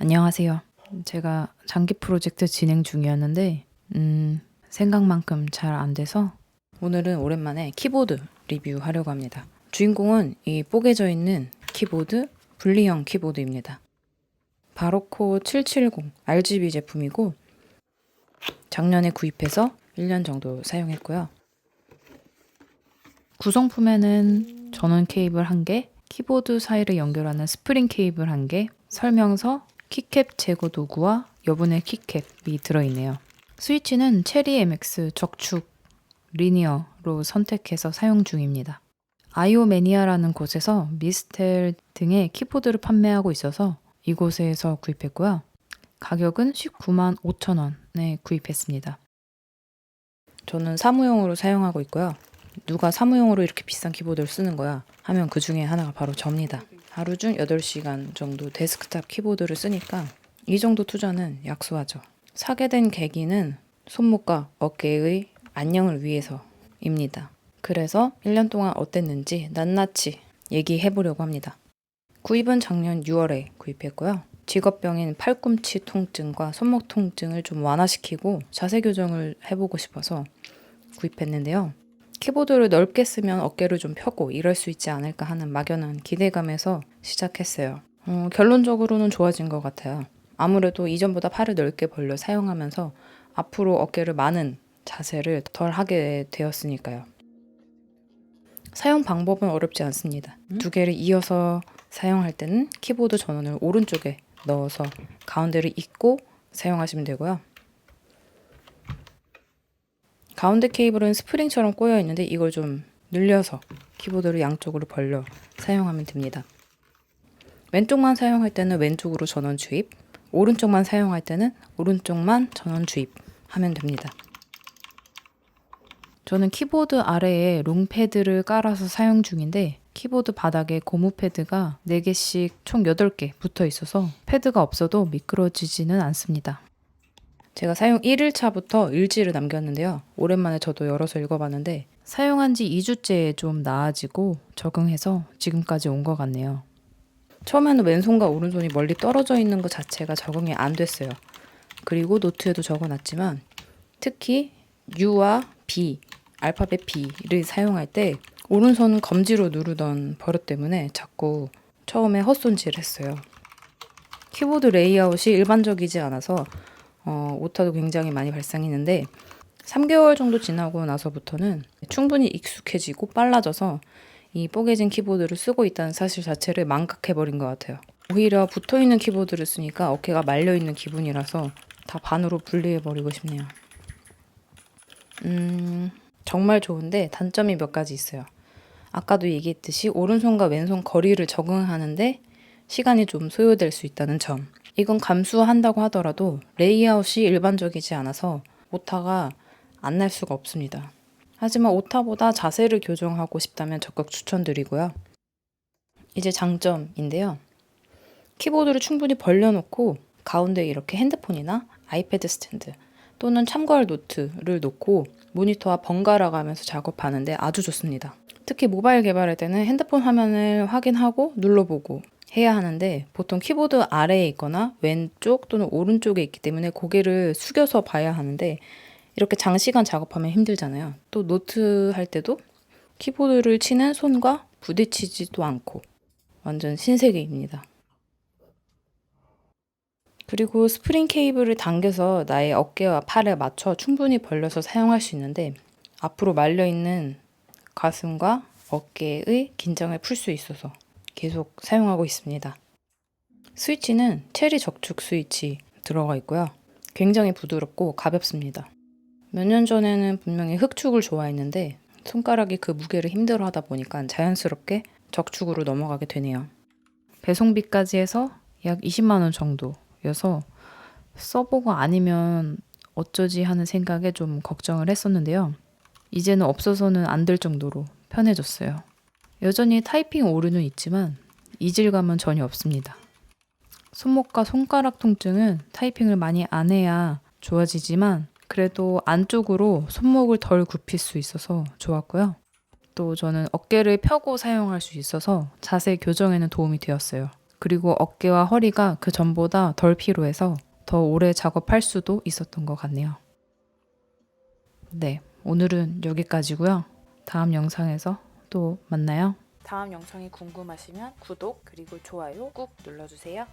안녕하세요. 제가 장기 프로젝트 진행 중이었는데 생각만큼 잘 안 돼서 오늘은 오랜만에 키보드 리뷰하려고 합니다. 주인공은 이 뽀개져 있는 키보드, 분리형 키보드입니다. 바로코 770 RGB 제품이고 작년에 구입해서 1년 정도 사용했고요. 구성품에는 전원 케이블 1개, 키보드 사이를 연결하는 스프링 케이블 1개, 설명서, 키캡 제거 도구와 여분의 키캡이 들어있네요. 스위치는 체리 MX 적축 리니어로 선택해서 사용 중입니다. 아이오매니아라는 곳에서 미스텔 등의 키보드를 판매하고 있어서 이곳에서 구입했고요. 가격은 19만 5천 원에 구입했습니다. 저는 사무용으로 사용하고 있고요. 누가 사무용으로 이렇게 비싼 키보드를 쓰는 거야 하면 그 중에 하나가 바로 접니다. 하루 중 8시간 정도 데스크탑 키보드를 쓰니까 이 정도 투자는 약소하죠. 사게 된 계기는 손목과 어깨의 안녕을 위해서입니다. 그래서 1년 동안 어땠는지 낱낱이 얘기해보려고 합니다. 구입은 작년 6월에 구입했고요. 직업병인 팔꿈치 통증과 손목 통증을 좀 완화시키고 자세 교정을 해보고 싶어서 구입했는데요. 키보드를 넓게 쓰면 어깨를 좀 펴고 이럴 수 있지 않을까 하는 막연한 기대감에서 시작했어요. 결론적으로는 좋아진 것 같아요. 아무래도 이전보다 팔을 넓게 벌려 사용하면서 앞으로 어깨를 많은 자세를 덜 하게 되었으니까요. 사용 방법은 어렵지 않습니다. 두 개를 이어서 사용할 때는 키보드 전원을 오른쪽에 넣어서 가운데를 잇고 사용하시면 되고요. 가운데 케이블은 스프링처럼 꼬여 있는데 이걸 좀 늘려서 키보드를 양쪽으로 벌려 사용하면 됩니다. 왼쪽만 사용할 때는 왼쪽으로 전원 주입, 오른쪽만 사용할 때는 오른쪽만 전원 주입하면 됩니다. 저는 키보드 아래에 롱패드를 깔아서 사용 중인데 키보드 바닥에 고무 패드가 4개씩 총 8개 붙어 있어서 패드가 없어도 미끄러지지는 않습니다. 제가 사용 1일차부터 일지를 남겼는데요. 오랜만에 저도 열어서 읽어봤는데 사용한 지 2주째에 좀 나아지고 적응해서 지금까지 온 것 같네요. 처음에는 왼손과 오른손이 멀리 떨어져 있는 것 자체가 적응이 안 됐어요. 그리고 노트에도 적어놨지만 특히 U와 B, 알파벳 B를 사용할 때 오른손은 검지로 누르던 버릇 때문에 자꾸 처음에 헛손질을 했어요. 키보드 레이아웃이 일반적이지 않아서 오타도 굉장히 많이 발생했는데 3개월 정도 지나고 나서부터는 충분히 익숙해지고 빨라져서 이 뽀개진 키보드를 쓰고 있다는 사실 자체를 망각해버린 것 같아요. 오히려 붙어있는 키보드를 쓰니까 어깨가 말려있는 기분이라서 다 반으로 분리해버리고 싶네요. 정말 좋은데 단점이 몇 가지 있어요. 아까도 얘기했듯이 오른손과 왼손 거리를 적응하는데 시간이 좀 소요될 수 있다는 점. 이건 감수한다고 하더라도 레이아웃이 일반적이지 않아서 오타가 안 날 수가 없습니다. 하지만 오타보다 자세를 교정하고 싶다면 적극 추천드리고요. 이제 장점인데요. 키보드를 충분히 벌려놓고 가운데 이렇게 핸드폰이나 아이패드 스탠드 또는 참고할 노트를 놓고 모니터와 번갈아 가면서 작업하는데 아주 좋습니다. 특히 모바일 개발할 때는 핸드폰 화면을 확인하고 눌러보고 해야 하는데 보통 키보드 아래에 있거나 왼쪽 또는 오른쪽에 있기 때문에 고개를 숙여서 봐야 하는데 이렇게 장시간 작업하면 힘들잖아요. 또 노트 할 때도 키보드를 치는 손과 부딪히지도 않고 완전 신세계입니다. 그리고 스프링 케이블을 당겨서 나의 어깨와 팔에 맞춰 충분히 벌려서 사용할 수 있는데 앞으로 말려있는 가슴과 어깨의 긴장을 풀 수 있어서 계속 사용하고 있습니다. 스위치는 체리 적축 스위치 들어가 있고요. 굉장히 부드럽고 가볍습니다. 몇 년 전에는 분명히 흑축을 좋아했는데 손가락이 그 무게를 힘들어하다 보니까 자연스럽게 적축으로 넘어가게 되네요. 배송비까지 해서 약 20만 원 정도여서 써보고 아니면 어쩌지 하는 생각에 좀 걱정을 했었는데요. 이제는 없어서는 안 될 정도로 편해졌어요. 여전히 타이핑 오류는 있지만 이질감은 전혀 없습니다. 손목과 손가락 통증은 타이핑을 많이 안 해야 좋아지지만 그래도 안쪽으로 손목을 덜 굽힐 수 있어서 좋았고요. 또 저는 어깨를 펴고 사용할 수 있어서 자세 교정에는 도움이 되었어요. 그리고 어깨와 허리가 그 전보다 덜 피로해서 더 오래 작업할 수도 있었던 것 같네요. 네, 오늘은 여기까지고요. 다음 영상에서 또 만나요. 다음 영상이 궁금하시면 구독 그리고 좋아요 꾹 눌러주세요.